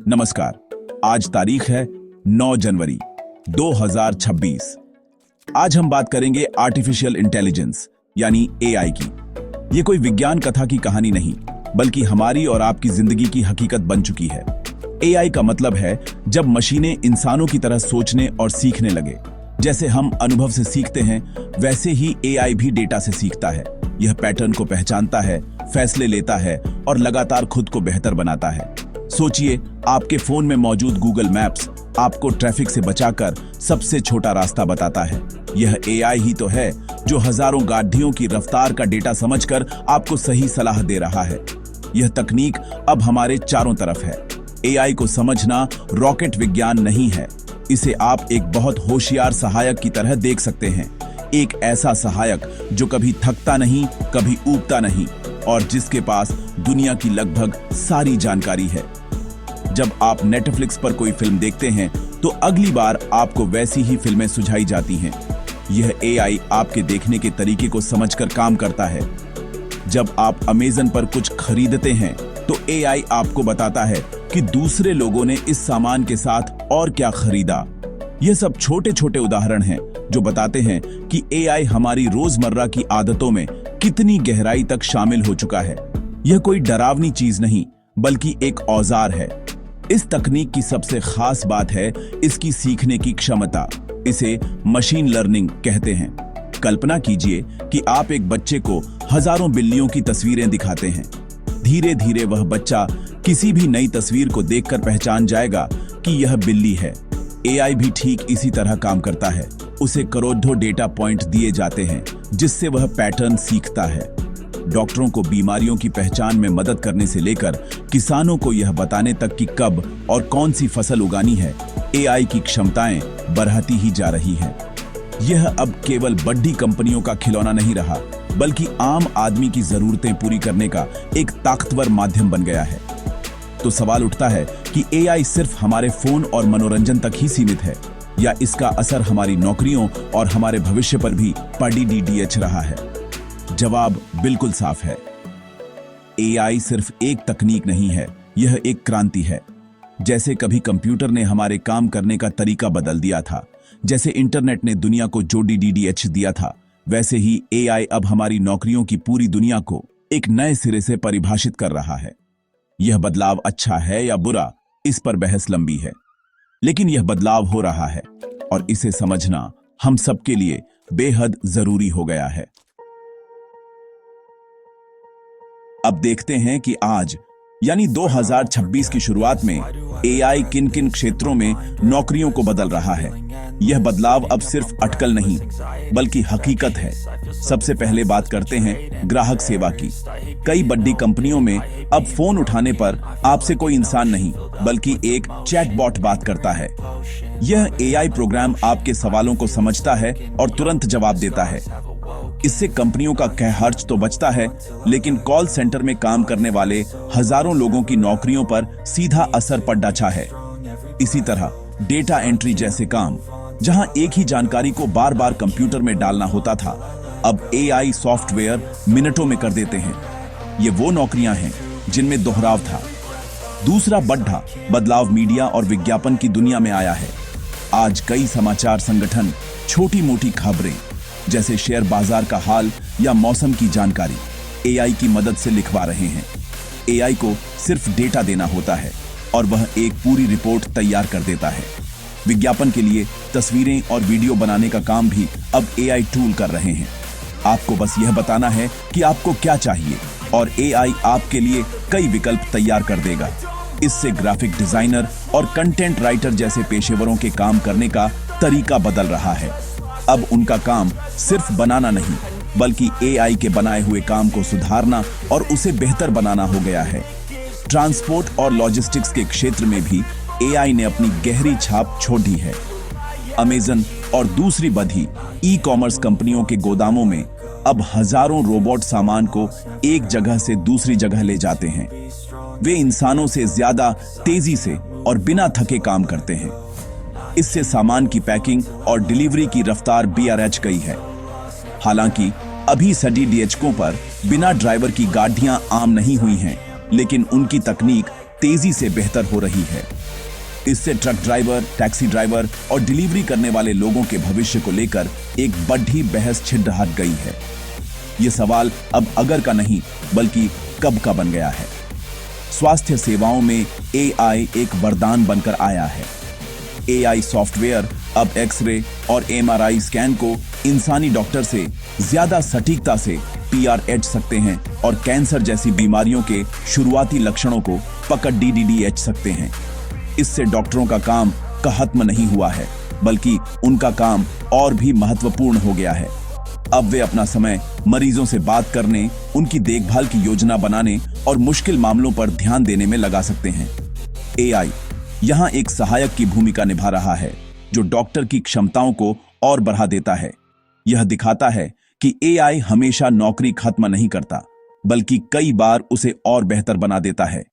नमस्कार। आज तारीख है 9 जनवरी 2026। आज हम बात करेंगे आर्टिफिशियल इंटेलिजेंस यानी एआई की। ये कोई विज्ञान कथा की कहानी नहीं, बल्कि हमारी और आपकी जिंदगी की हकीकत बन चुकी है। एआई का मतलब है जब मशीनें इंसानों की तरह सोचने और सीखने लगे। जैसे हम अनुभव से सीखते हैं, वैसे ही एआई भी डेटा से सीखता है। यह पैटर्न को पहचानता है, फैसले लेता है और लगातार खुद को बेहतर बनाता है। सोचिए, आपके फोन में मौजूद गूगल मैप्स आपको ट्रैफिक से बचाकर सबसे छोटा रास्ता बताता है। यह एआई ही तो है जो हजारों गाड़ियों की रफ्तार का डेटा समझकर आपको सही सलाह दे रहा है। यह तकनीक अब हमारे चारों तरफ है। एआई को समझना रॉकेट विज्ञान नहीं है। इसे आप एक बहुत होशियार सहायक की तरह देख सकते हैं। एक ऐसा सहायक जो कभी थकता नहीं, कभी ऊबता नहीं और जिसके पास दुनिया की लगभग सारी जानकारी है। जब आप नेटफ्लिक्स पर कोई फिल्म देखते हैं तो अगली बार आपको वैसी ही फिल्में सुझाई जाती हैं। यह एआई आपके देखने के तरीके को समझकर काम करता है। जब आप अमेज़न पर कुछ खरीदते हैं तो एआई आपको बताता है कि दूसरे लोगों ने इस सामान के साथ और क्या खरीदा। यह सब छोटे छोटे उदाहरण हैं जो बताते हैं कि एआई हमारी रोजमर्रा की आदतों में कितनी गहराई तक शामिल हो चुका है। यह कोई डरावनी चीज नहीं, बल्कि एक औजार है। इस तकनीक की सबसे खास बात है इसकी सीखने की क्षमता। इसे मशीन लर्निंग कहते हैं। कल्पना कीजिए कि आप एक बच्चे को हजारों बिल्लियों की तस्वीरें दिखाते हैं। धीरे धीरे वह बच्चा किसी भी नई तस्वीर को देखकर पहचान जाएगा कि यह बिल्ली है। एआई भी ठीक इसी तरह काम करता है। उसे करोड़ों डेटा पॉइंट दिए जाते हैं जिससे वह पैटर्न सीखता है। डॉक्टरों को बीमारियों की पहचान में मदद करने से लेकर किसानों को यह बताने तक कि कब और कौन सी फसल उगानी है, एआई की क्षमताएं बढ़ती ही जा रही हैं। यह अब केवल बड़ी कंपनियों का खिलौना नहीं रहा, बल्कि आम आदमी की जरूरतें पूरी करने का एक ताकतवर माध्यम बन गया है। तो सवाल उठता है कि एआई सिर्फ हमारे फोन और मनोरंजन तक ही सीमित है, या इसका असर हमारी नौकरियों और हमारे भविष्य पर भी पड़ीडीडीएच रहा है? जवाब बिल्कुल साफ है। एआई सिर्फ एक तकनीक नहीं है, यह एक क्रांति है। जैसे कभी कंप्यूटर ने हमारे काम करने का तरीका बदल दिया था, जैसे इंटरनेट ने दुनिया को जो डीडीएच दिया था, वैसे ही एआई अब हमारी नौकरियों की पूरी दुनिया को एक नए सिरे से परिभाषित कर रहा है। यह बदलाव अच्छा है या बुरा, इस पर बहस लंबी है, लेकिन यह बदलाव हो रहा है और इसे समझना हम सबके लिए बेहद जरूरी हो गया है। अब देखते हैं कि आज यानी 2026 की शुरुआत में एआई किन किन क्षेत्रों में नौकरियों को बदल रहा है। यह बदलाव अब सिर्फ अटकल नहीं, बल्कि हकीकत है। सबसे पहले बात करते हैं ग्राहक सेवा की। कई बड़ी कंपनियों में अब फोन उठाने पर आपसे कोई इंसान नहीं, बल्कि एक चैटबॉट बात करता है। यह एआई प्रोग्राम आपके सवालों को समझता है और तुरंत जवाब देता है। इससे कंपनियों का खर्च तो बचता है, लेकिन कॉल सेंटर में काम करने वाले हजारों लोगों की नौकरियों पर सीधा असर पड़ रहा है। इसी तरह डेटा एंट्री जैसे काम, जहां एक ही जानकारी को बार बार कंप्यूटर में डालना होता था, अब एआई सॉफ्टवेयर मिनटों में कर देते हैं। ये वो नौकरियां हैं जिनमें दोहराव था। दूसरा बड़ा बदलाव मीडिया और विज्ञापन की दुनिया में आया है। आज कई समाचार संगठन छोटी मोटी खबरें जैसे शेयर बाजार का हाल या मौसम की जानकारी एआई की मदद से लिखवा रहे हैं। एआई को सिर्फ डेटा देना होता है और वह एक पूरी रिपोर्ट तैयार कर देता है। विज्ञापन के लिए तस्वीरें और वीडियो बनाने का काम भी अब एआई टूल कर रहे हैं। आपको बस यह बताना है कि आपको क्या चाहिए और एआई आपके लिए कई विकल्प तैयार कर देगा। इससे ग्राफिक डिजाइनर और कंटेंट राइटर जैसे पेशेवरों के काम करने का तरीका बदल रहा है। अब उनका काम सिर्फ बनाना नहीं, बल्कि एआई के बनाए हुए काम को सुधारना और उसे बेहतर बनाना हो गया है। ट्रांसपोर्ट और लॉजिस्टिक्स के क्षेत्र में भी एआई ने अपनी गहरी छाप छोड़ी है। अमेज़न और दूसरी बड़ी ई-कॉमर्स कंपनियों के गोदामों में अब हजारों रोबोट सामान को एक जगह से दूसरी जगह ले जाते हैं। वे इंसानों से ज्यादा तेजी से और बिना थके काम करते हैं। इससे सामान की पैकिंग और डिलीवरी की रफ्तार बढ़ गई है। हालांकि अभी सभी डीएचकों पर बिना ड्राइवर की गाड़ियां आम नहीं हुई हैं, लेकिन उनकी तकनीक तेजी से बेहतर हो रही है। इससे ट्रक ड्राइवर, टैक्सी ड्राइवर और डिलीवरी करने वाले लोगों के भविष्य को लेकर एक बड़ी बहस छिड़ हट गई है। ये सवाल अब अगर का नहीं बल्कि कब का बन गया है। स्वास्थ्य सेवाओं में एआई एक वरदान बनकर आया है। एआई सॉफ्टवेयर अब एक्सरे और एमआरआई स्कैन को इंसानी डॉक्टर से ज्यादा सटीकता से PRH सकते हैं और कैंसर जैसी बीमारियों के शुरुआती लक्षणों को पकड़ DDDH सकते हैं। इससे डॉक्टरों का काम खत्म नहीं हुआ है, बल्कि उनका काम और भी महत्वपूर्ण हो गया है। अब वे अपना समय मरीजों से बात करने, उनकी देखभाल की योजना बनाने और मुश्किल मामलों पर ध्यान देने में लगा सकते हैं। एआई यहां एक सहायक की भूमिका निभा रहा है, जो डॉक्टर की क्षमताओं को और बढ़ा देता है। यह दिखाता है कि एआई हमेशा नौकरी खत्म नहीं करता, बल्कि कई बार उसे और बेहतर बना देता है।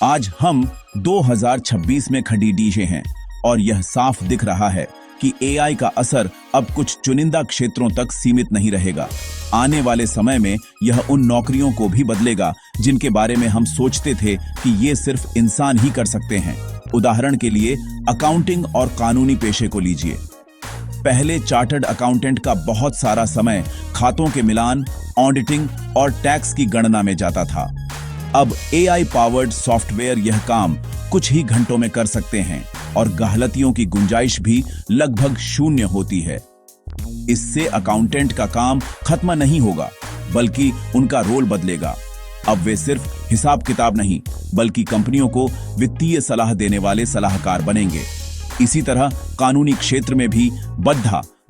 आज हम 2026 में खड़ी डीजे हैं और यह साफ दिख रहा है कि एआई का असर अब कुछ चुनिंदा क्षेत्रों तक सीमित नहीं रहेगा। आने वाले समय में यह उन नौकरियों को भी बदलेगा जिनके बारे में हम सोचते थे कि ये सिर्फ इंसान ही कर सकते हैं। उदाहरण के लिए अकाउंटिंग और कानूनी पेशे को लीजिए। पहले चार्टर्ड अकाउंटेंट का बहुत सारा समय खातों के मिलान, ऑडिटिंग और टैक्स की गणना में जाता था। अब एआई पावर्ड सॉफ्टवेयर यह काम कुछ ही घंटों में कर सकते हैं और गलतियों की गुंजाइश भी लगभग शून्य होती है। इससे अकाउंटेंट का काम खत्म नहीं होगा, बल्कि उनका रोल बदलेगा। अब वे सिर्फ हिसाब किताब नहीं, बल्कि कंपनियों को वित्तीय सलाह देने वाले सलाहकार बनेंगे। इसी तरह कानूनी क्षेत्र में भी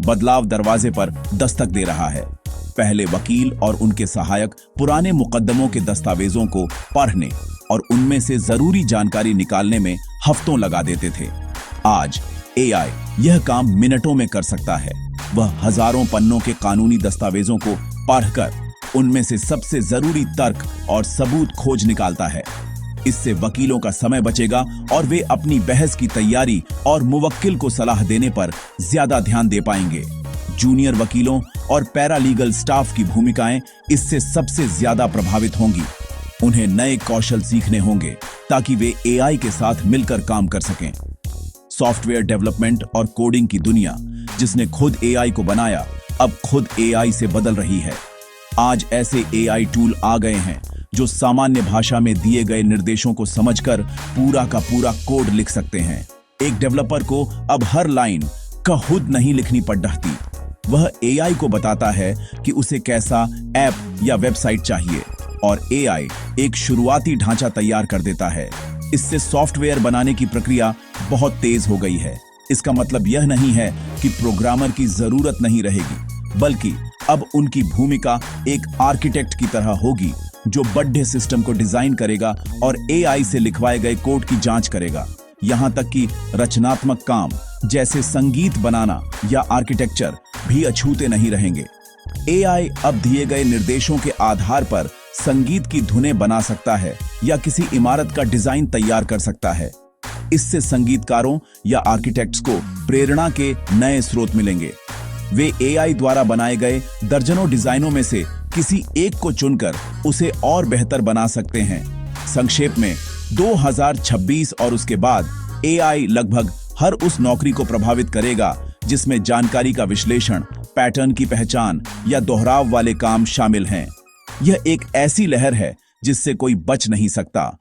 बदलाव दरवाजे पर दस्तक दे रहा है। पहले वकील और उनके सहायक पुराने मुकदमों के दस्तावेजों को पढ़ने और उनमें से जरूरी जानकारी निकालने में हफ्तों लगा देते थे। आज एआई यह काम मिनटों में कर सकता है। वह हजारों पन्नों के कानूनी दस्तावेजों को पढ़कर उनमें से सबसे जरूरी तर्क और सबूत खोज निकालता है। इससे वकीलों का समय बचेगा और वे अपनी बहस की तैयारी और मुवक्किल को सलाह देने पर ज्यादा ध्यान दे पाएंगे। जूनियर वकीलों और पैरालीगल स्टाफ की भूमिकाएं इससे सबसे ज्यादा प्रभावित होंगी। उन्हें नए कौशल सीखने होंगे ताकि वे एआई के साथ मिलकर काम कर सकें। सॉफ्टवेयर डेवलपमेंट और कोडिंग की दुनिया, जिसने खुद एआई को बनाया, अब खुद एआई से बदल रही है। आज ऐसे एआई टूल आ गए हैं जो सामान्य भाषा में दिए गए निर्देशों को समझकर पूरा का पूरा कोड लिख सकते हैं। एक डेवलपर को अब हर लाइन खुद नहीं लिखनी पड़ रही। वह एआई को बताता है कि उसे कैसा ऐप या वेबसाइट चाहिए और एआई एक शुरुआती ढांचा तैयार कर देता है। इससे सॉफ्टवेयर बनाने की प्रक्रिया बहुत तेज हो गई है। इसका मतलब यह नहीं है कि प्रोग्रामर की जरूरत नहीं रहेगी, बल्कि अब उनकी भूमिका एक आर्किटेक्ट की तरह होगी, जो बड़े सिस्टम को डिजाइन करेगा और एआई से लिखवाए गए कोड की जांच करेगा। यहां तक कि रचनात्मक काम जैसे संगीत बनाना या आर्किटेक्चर भी अछूते नहीं रहेंगे। एआई अब दिए गए निर्देशों के आधार पर संगीत की धुनें बना सकता है या किसी इमारत का डिजाइन तैयार कर सकता है। इससे संगीतकारों या आर्किटेक्ट्स को प्रेरणा के नए स्रोत मिलेंगे। वे एआई द्वारा बनाए गए दर्जनों डिजाइनों में से किसी एक को चुनकर उसे और बेहतर बना सकते हैं। संक्षेप में 2026 और उसके बाद एआई लगभग हर उस नौकरी को प्रभावित करेगा जिसमें जानकारी का विश्लेषण, पैटर्न की पहचान या दोहराव वाले काम शामिल हैं। यह एक ऐसी लहर है जिससे कोई बच नहीं सकता।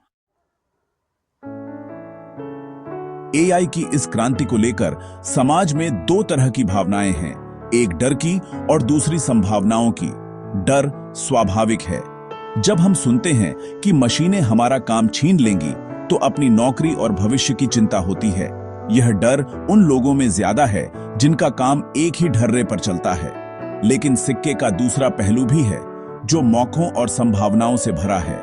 एआई की इस क्रांति को लेकर समाज में दो तरह की भावनाएं हैं, एक डर की और दूसरी संभावनाओं की। डर स्वाभाविक है। जब हम सुनते हैं कि मशीनें हमारा काम छीन लेंगी, तो अपनी नौकरी और भविष्य की चिंता होती है। यह डर उन लोगों में ज्यादा है जिनका काम एक ही ढर्रे पर चलता है। लेकिन सिक्के का दूसरा पहलू भी है, जो मौकों और संभावनाओं से भरा है।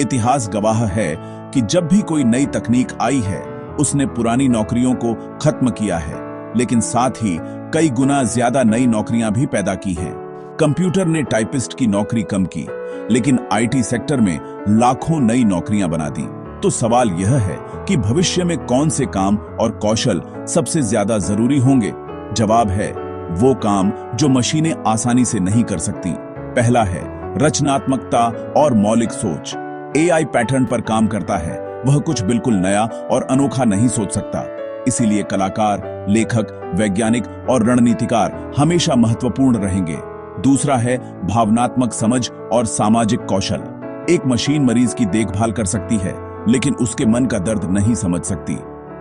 इतिहास गवाह है कि जब भी कोई नई तकनीक आई है, उसने पुरानी नौकरियों को खत्म किया है, लेकिन साथ ही कई गुना ज्यादा नई नौकरियां भी पैदा की हैं। कंप्यूटर ने टाइपिस्ट की नौकरी कम की, लेकिन आईटी सेक्टर में लाखों नई नौकरियां बना दी। तो सवाल यह है कि भविष्य में कौन से काम और कौशल सबसे ज्यादा जरूरी होंगे? जवाब है वो काम जो मशीनें आसानी से नहीं कर सकती। पहला है रचनात्मकता और मौलिक सोच। एआई पैटर्न पर काम करता है, वह कुछ बिल्कुल नया और अनोखा नहीं सोच सकता। इसीलिए कलाकार, लेखक, वैज्ञानिक और रणनीतिकार हमेशा महत्वपूर्ण रहेंगे। दूसरा है भावनात्मक समझ और सामाजिक कौशल। एक मशीन मरीज की देखभाल कर सकती है, लेकिन उसके मन का दर्द नहीं समझ सकती।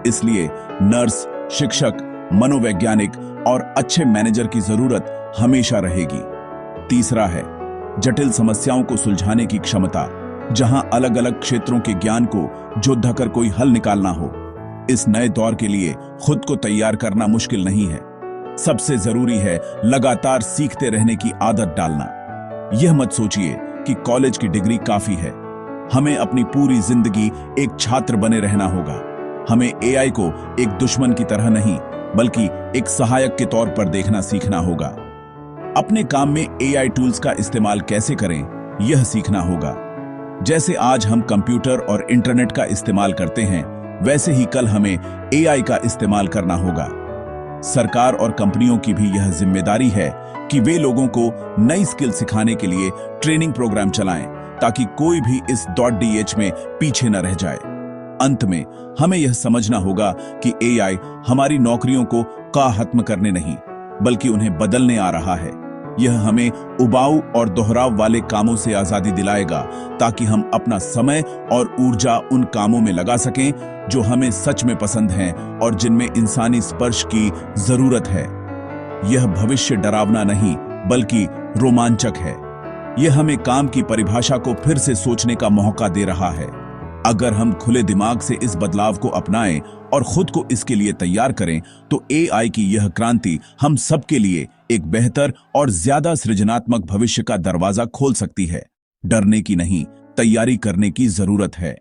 इसलिए नर्स, शिक्षक, मनोवैज्ञानिक और अच्छे मैनेजर की जरूरत हमेशा रहेगी। तीसरा है जटिल समस्याओं को सुलझाने की क्षमता, जहां अलग अलग क्षेत्रों के ज्ञान को जोड़ कर कोई हल निकालना हो। इस नए दौर के लिए खुद को तैयार करना मुश्किल नहीं है। सबसे जरूरी है लगातार सीखते रहने की आदत डालना। यह मत सोचिए कि कॉलेज की डिग्री काफी है। हमें अपनी पूरी जिंदगी एक छात्र बने रहना होगा। हमें एआई को एक दुश्मन की तरह नहीं, बल्कि एक सहायक के तौर पर देखना सीखना होगा। अपने काम में एआई टूल्स का इस्तेमाल कैसे करें, यह सीखना होगा। जैसे आज हम कंप्यूटर और इंटरनेट का इस्तेमाल करते हैं, वैसे ही कल हमें एआई का इस्तेमाल करना होगा। सरकार और कंपनियों की भी यह जिम्मेदारी है कि वे लोगों को नई स्किल सिखाने के लिए ट्रेनिंग प्रोग्राम चलाएं, ताकि कोई भी इस .dh में पीछे न रह जाए। अंत में हमें यह समझना होगा कि एआई हमारी नौकरियों को खत्म करने नहीं, बल्कि उन्हें बदलने आ रहा है। यह हमें उबाऊ और दोहराव वाले कामों से आजादी दिलाएगा, ताकि हम अपना समय और ऊर्जा उन कामों में लगा सकें जो हमें सच में पसंद हैं और जिनमें इंसानी स्पर्श की जरूरत है। यह भविष्य डरावना नहीं, बल्कि रोमांचक है। यह हमें काम की परिभाषा को फिर से सोचने का मौका दे रहा है। अगर हम खुले दिमाग से इस बदलाव को अपनाएं और खुद को इसके लिए तैयार करें, तो एआई की यह क्रांति हम सबके लिए एक बेहतर और ज्यादा सृजनात्मक भविष्य का दरवाजा खोल सकती है। डरने की नहीं, तैयारी करने की जरूरत है।